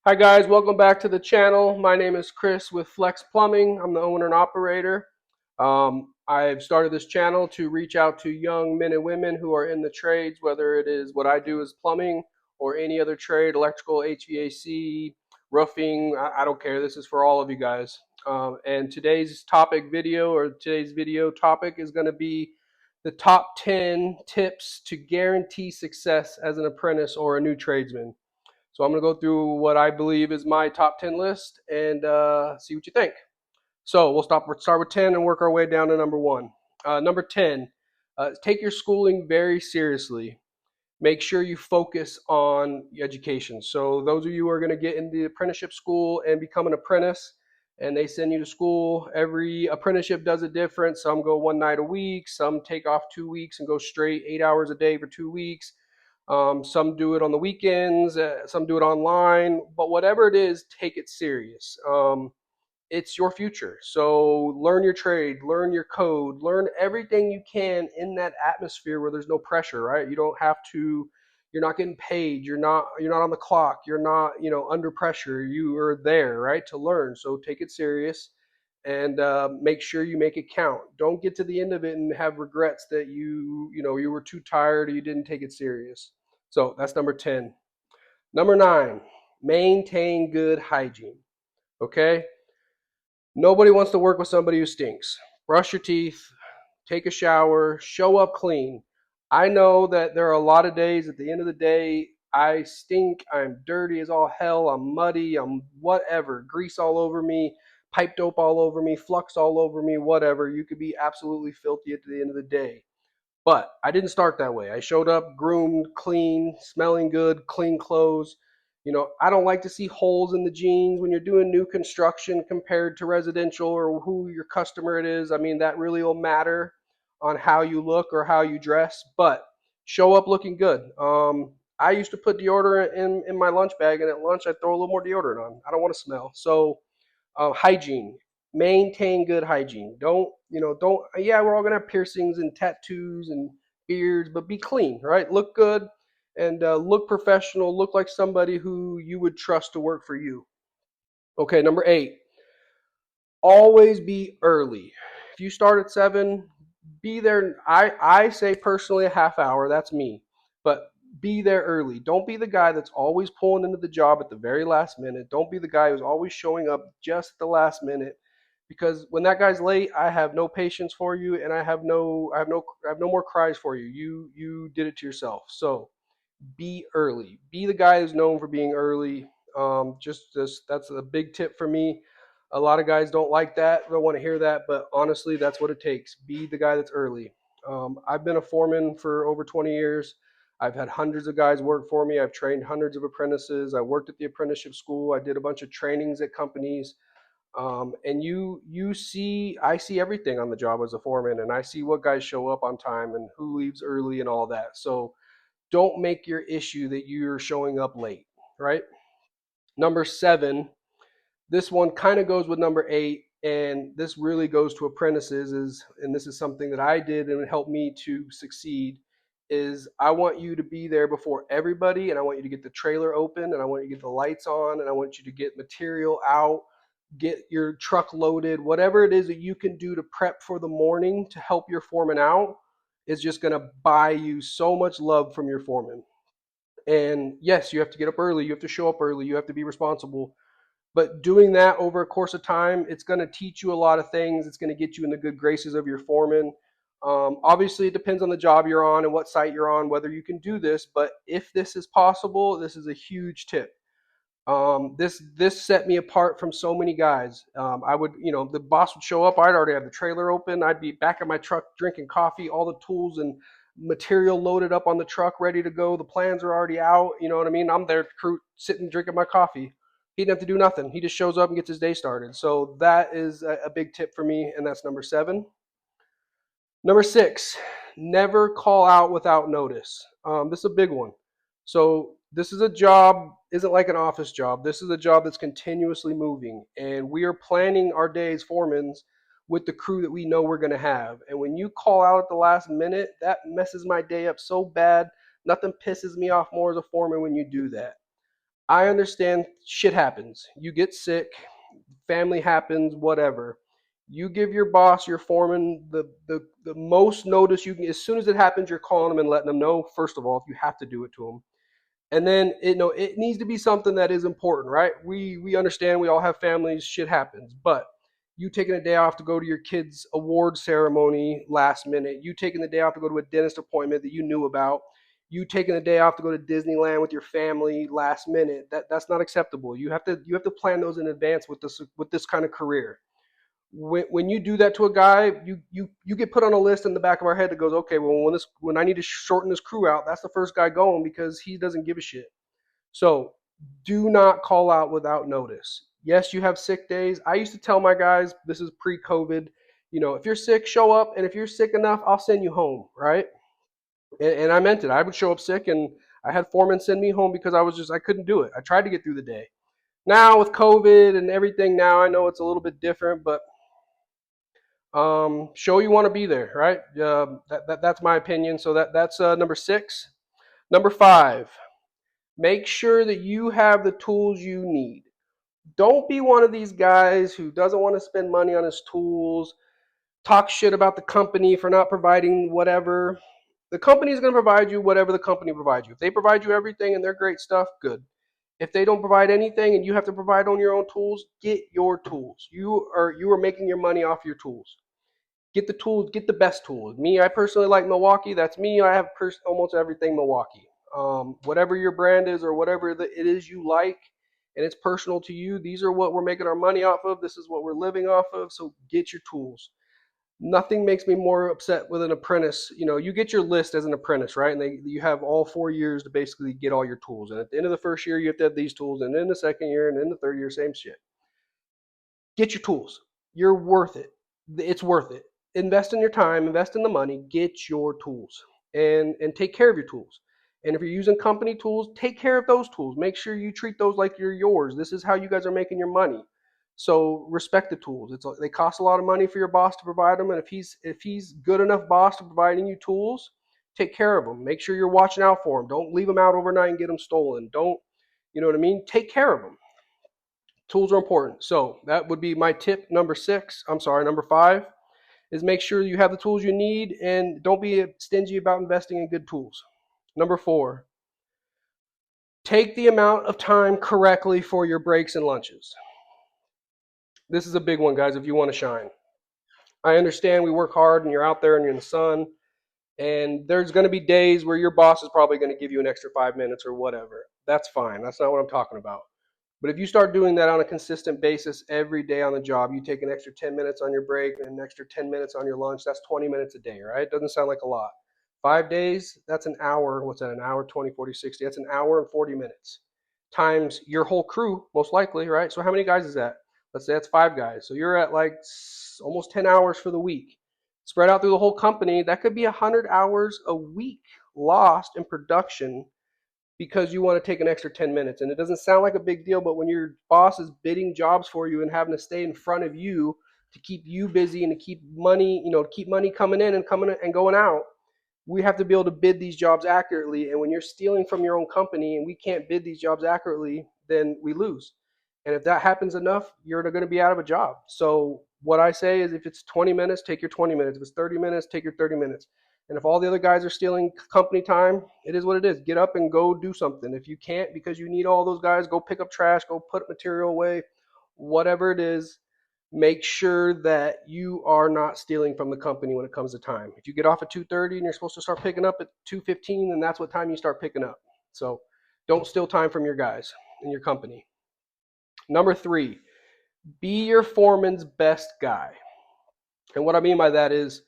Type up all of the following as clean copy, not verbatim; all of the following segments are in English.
Hi guys, welcome back to the channel. My name is Chris with Flex Plumbing. I'm the owner and operator. I've started this channel to reach out to young men and women who are in the trades, whether it is what I do is plumbing or any other trade, electrical, HVAC, roofing. I don't care. This is for all of you guys. And today's video topic is going to be the top 10 tips to guarantee success as an apprentice or a new tradesman. So I'm going to go through what I believe is my top 10 list and see what you think. So start with 10 and work our way down to number one. Number 10, take your schooling very seriously. Make sure you focus on education. So those of you who are going to get into the apprenticeship school and become an apprentice, and they send you to school, every apprenticeship does it different. Some go one night a week, some take off 2 weeks and go straight 8 hours a day for 2 weeks. Some do it on the weekends, some do it online, but whatever it is, take it serious. It's your future. So learn your trade, learn your code, learn everything you can in that atmosphere where there's no pressure, right? You don't have to, you're not getting paid, you're not on the clock, you're not, under pressure. You are there, right, to learn. So take it serious and make sure you make it count. Don't get to the end of it and have regrets that you were too tired or you didn't take it serious. So that's number 10. Number 9, maintain good hygiene. Okay? Nobody wants to work with somebody who stinks. Brush your teeth, take a shower, show up clean. I know that there are a lot of days at the end of the day, I stink, I'm dirty as all hell, I'm muddy, I'm whatever, grease all over me, pipe dope all over me, flux all over me, whatever. You could be absolutely filthy at the end of the day. But I didn't start that way. I showed up groomed, clean, smelling good, clean clothes. I don't like to see holes in the jeans when you're doing new construction compared to residential or who your customer it is. I mean, that really will matter on how you look or how you dress, but show up looking good. I used to put deodorant in my lunch bag, and at lunch I throw a little more deodorant on. I don't want to smell. So hygiene, maintain good hygiene. Don't, yeah, we're all gonna have piercings and tattoos and beards, but be clean, right? Look good and look professional, look like somebody who you would trust to work for you. Okay, number 8, always be early. If you start at 7, be there. I say personally a half hour, that's me, but be there early. Don't be the guy that's always pulling into the job at the very last minute. Don't be the guy who's always showing up just at the last minute, because when that guy's late, I have no patience for you, and I have no more cries for you. You did it to yourself. So be early. Be the guy who's known for being early. Just that's a big tip for me. A lot of guys don't like that, don't want to hear that, but honestly, that's what it takes. Be the guy that's early. I've been a foreman for over 20 years. I've had hundreds of guys work for me. I've trained hundreds of apprentices. I worked at the apprenticeship school. I did a bunch of trainings at companies. And I see everything on the job as a foreman, and I see what guys show up on time and who leaves early and all that. So don't make your issue that you're showing up late, right? Number 7, this one kind of goes with number 8, and this really goes to apprentices, and this is something that I did and it helped me to succeed, is I want you to be there before everybody, and I want you to get the trailer open, and I want you to get the lights on, and I want you to get material out, get your truck loaded. Whatever it is that you can do to prep for the morning to help your foreman out is just going to buy you so much love from your foreman. And yes, you have to get up early, you have to show up early, you have to be responsible. But doing that over a course of time, it's going to teach you a lot of things. It's going to get you in the good graces of your foreman. Obviously, it depends on the job you're on and what site you're on, whether you can do this. But if this is possible, this is a huge tip. This set me apart from so many guys. I would, the boss would show up. I'd already have the trailer open. I'd be back in my truck drinking coffee, all the tools and material loaded up on the truck, ready to go. The plans are already out. You know what I mean? I'm there, crew, sitting drinking my coffee. He didn't have to do nothing. He just shows up and gets his day started. So that is a big tip for me, and that's number 7. Number 6, never call out without notice. This is a big one. So this is a job, isn't like an office job. This is a job that's continuously moving, and we are planning our days, foremans, with the crew that we know we're going to have. And when you call out at the last minute, that messes my day up so bad. Nothing pisses me off more as a foreman when you do that. I understand shit happens. You get sick, family happens, whatever. You give your boss, your foreman, the most notice you can. As soon as it happens, you're calling them and letting them know. First of all, if you have to do it to them, and then it needs to be something that is important, right? We understand we all have families, shit happens, but you taking a day off to go to your kid's award ceremony last minute, you taking the day off to go to a dentist appointment that you knew about, you taking a day off to go to Disneyland with your family last minute, that's not acceptable. You have to plan those in advance with this kind of career. When you do that to a guy, you get put on a list in the back of our head that goes, okay, well, when I need to shorten this crew out, that's the first guy going because he doesn't give a shit. So do not call out without notice. Yes, you have sick days. I used to tell my guys, this is pre-COVID, if you're sick, show up, and if you're sick enough, I'll send you home, right? And I meant it. I would show up sick, and I had foremen send me home because I couldn't do it. I tried to get through the day. Now with COVID and everything, now I know it's a little bit different, but show you want to be there, right? That's my opinion. So that's number 6. Number 5, make sure that you have the tools you need. Don't be one of these guys who doesn't want to spend money on his tools, talk shit about the company for not providing whatever. The company is going to provide you whatever the company provides you. If they provide you everything and they're great stuff, good. If they don't provide anything and you have to provide on your own tools, get your tools. You are making your money off your tools. Get the tools, get the best tools. Me, I personally like Milwaukee. That's me. I have almost everything Milwaukee. Whatever your brand is or whatever it is you like, and it's personal to you. These are what we're making our money off of. This is what we're living off of. So get your tools. Nothing makes me more upset with an apprentice. You get your list as an apprentice, right? And you have all 4 years to basically get all your tools. And at the end of the first year, you have to have these tools, and then the second year, and then the third year, same shit. Get your tools. You're worth it. It's worth it. Invest in your time, invest in the money, get your tools and take care of your tools. And if you're using company tools, take care of those tools. Make sure you treat those like you're yours. This is how you guys are making your money. So respect the tools. They cost a lot of money for your boss to provide them, and if he's good enough boss to providing you tools, take care of them. Make sure you're watching out for them. Don't leave them out overnight and get them stolen. Don't, you know what I mean? Take care of them. Tools are important. So that would be my tip number 6. I'm sorry, number 5 is make sure you have the tools you need and don't be stingy about investing in good tools. Number 4, take the amount of time correctly for your breaks and lunches. This is a big one, guys, if you want to shine. I understand we work hard and you're out there and you're in the sun, and there's going to be days where your boss is probably going to give you an extra 5 minutes or whatever. That's fine. That's not what I'm talking about. But if you start doing that on a consistent basis every day on the job, you take an extra 10 minutes on your break and an extra 10 minutes on your lunch, that's 20 minutes a day, right? It doesn't sound like a lot. 5 days, that's an hour. What's that, an hour, 20, 40, 60? That's an hour and 40 minutes times your whole crew, most likely, right? So how many guys is that? Let's say that's 5 guys. So you're at like almost 10 hours for the week. Spread out through the whole company, that could be 100 hours a week lost in production because you want to take an extra 10 minutes. And it doesn't sound like a big deal, but when your boss is bidding jobs for you and having to stay in front of you to keep you busy and to keep money, keep money coming in and going out, we have to be able to bid these jobs accurately. And when you're stealing from your own company and we can't bid these jobs accurately, then we lose. And if that happens enough, you're going to be out of a job. So what I say is if it's 20 minutes, take your 20 minutes. If it's 30 minutes, take your 30 minutes. And if all the other guys are stealing company time, it is what it is. Get up and go do something. If you can't because you need all those guys, go pick up trash, go put material away, whatever it is, make sure that you are not stealing from the company when it comes to time. If you get off at 2:30 and you're supposed to start picking up at 2:15, then that's what time you start picking up. So don't steal time from your guys in your company. Number 3, be your foreman's best guy. And what I mean by that is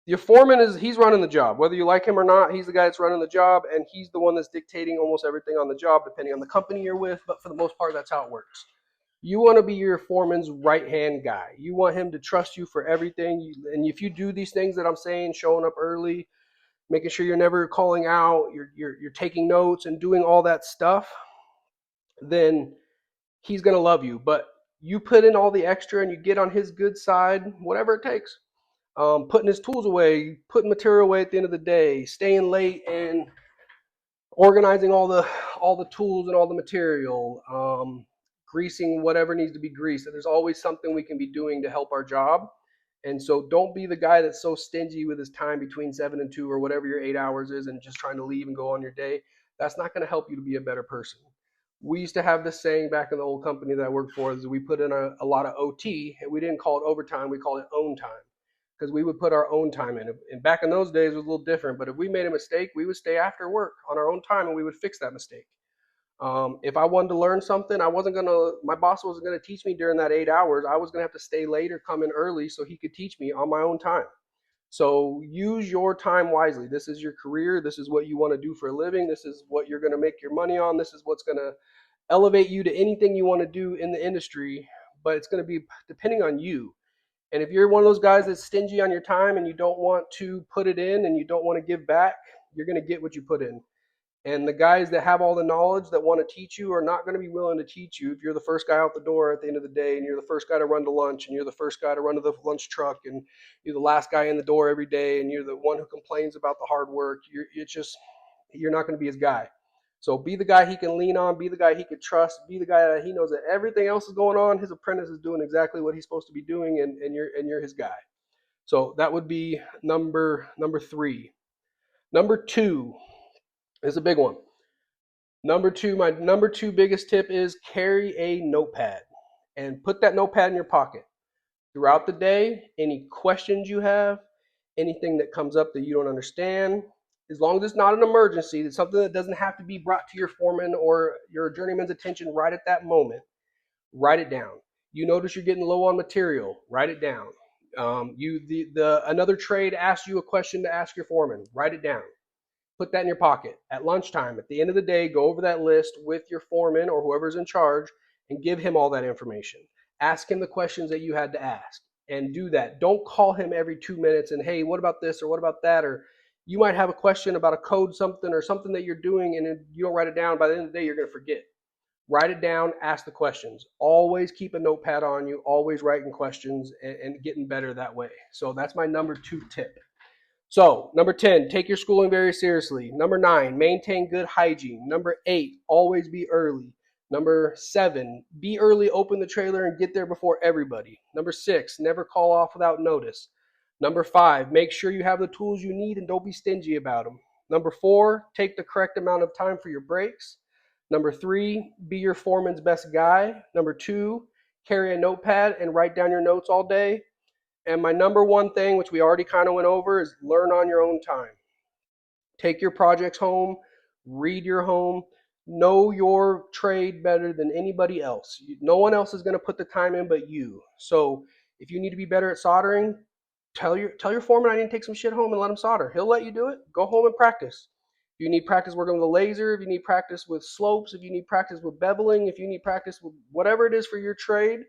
your foreman he's running the job. Whether you like him or not, he's the guy that's running the job, and he's the one that's dictating almost everything on the job, depending on the company you're with. But for the most part, that's how it works. You want to be your foreman's right-hand guy. You want him to trust you for everything. And if you do these things that I'm saying, showing up early, making sure you're never calling out, you're taking notes and doing all that stuff, then he's going to love you. But you put in all the extra and you get on his good side, whatever it takes. Putting his tools away, putting material away at the end of the day, staying late and organizing all the tools and all the material, greasing whatever needs to be greased. There's always something we can be doing to help our job. And so don't be the guy that's so stingy with his time between 7 and 2 or whatever your 8 hours is and just trying to leave and go on your day. That's not going to help you to be a better person. We used to have this saying back in the old company that I worked for is we put in a lot of OT, and we didn't call it overtime, we called it own time, because we would put our own time in. And back in those days, it was a little different. But if we made a mistake, we would stay after work on our own time and we would fix that mistake. If I wanted to learn something, I wasn't gonna. My boss wasn't gonna teach me during that 8 hours. I was gonna have to stay late or come in early so he could teach me on my own time. So use your time wisely. This is your career. This is what you want to do for a living. This is what you're going to make your money on. This is what's going to elevate you to anything you want to do in the industry. But it's going to be depending on you. And if you're one of those guys that's stingy on your time and you don't want to put it in and you don't want to give back, you're going to get what you put in. And the guys that have all the knowledge that want to teach you are not going to be willing to teach you if you're the first guy out the door at the end of the day and you're the first guy to run to lunch and you're the first guy to run to the lunch truck and you're the last guy in the door every day and you're the one who complains about the hard work. You're not going to be his guy. So be the guy he can lean on, be the guy he can trust, be the guy that he knows that everything else is going on. His apprentice is doing exactly what he's supposed to be doing, and you're his guy. So that would be number three. Number two is a big one. My number two biggest tip is carry a notepad and put that notepad in your pocket. Throughout the day, any questions you have, anything that comes up that you don't understand, as long as it's not an emergency, it's something that doesn't have to be brought to your foreman or your journeyman's attention right at that moment, write it down. You notice you're getting low on material, write it down. Another trade asks you a question to ask your foreman, write it down. Put that in your pocket. At lunchtime, at the end of the day, go over that list with your foreman or whoever's in charge and give him all that information. Ask him the questions that you had to ask and do that. Don't call him every 2 minutes and, hey, what about this or what about that? Or you might have a question about a code something or something that you're doing and you don't write it down. By the end of the day, you're going to forget. Write it down, ask the questions. Always keep a notepad on you, always writing questions and getting better that way. So that's my number two tip. So, number 10, take your schooling very seriously. Number 9, maintain good hygiene. Number 8, always be early. Number 7, be early, open the trailer, and get there before everybody. Number 6, never call off without notice. Number 5, make sure you have the tools you need and don't be stingy about them. Number 4, take the correct amount of time for your breaks. Number 3, be your foreman's best guy. Number 2, carry a notepad and write down your notes all day. And my number one thing, which we already kind of went over, is learn on your own time. Take your projects home, read your home, know your trade better than anybody else. No one else is going to put the time in but you. So if you need to be better at soldering, tell your foreman I need to take some shit home and let him solder. He'll let you do it. Go home and practice. If you need practice working with a laser, if you need practice with slopes, if you need practice with beveling, if you need practice with whatever it is for your trade,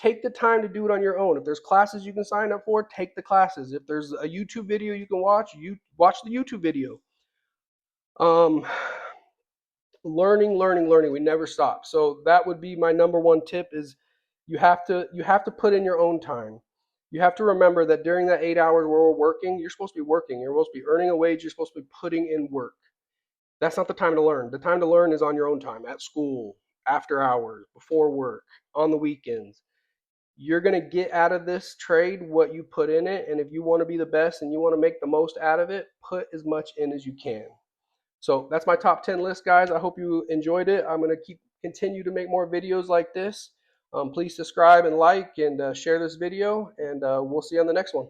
take the time to do it on your own. If there's classes you can sign up for, take the classes. If there's a YouTube video you can watch, you watch the YouTube video. Um, learning. We never stop. So that would be my number one tip: is you have to put in your own time. You have to remember that during that 8 hours where we're working, you're supposed to be working. You're supposed to be earning a wage. You're supposed to be putting in work. That's not the time to learn. The time to learn is on your own time, at school, after hours, before work, on the weekends. You're going to get out of this trade what you put in it. And if you want to be the best and you want to make the most out of it, put as much in as you can. So that's my top 10 list, guys. I hope you enjoyed it. I'm going to continue to make more videos like this. Please subscribe and like and share this video, and we'll see you on the next one.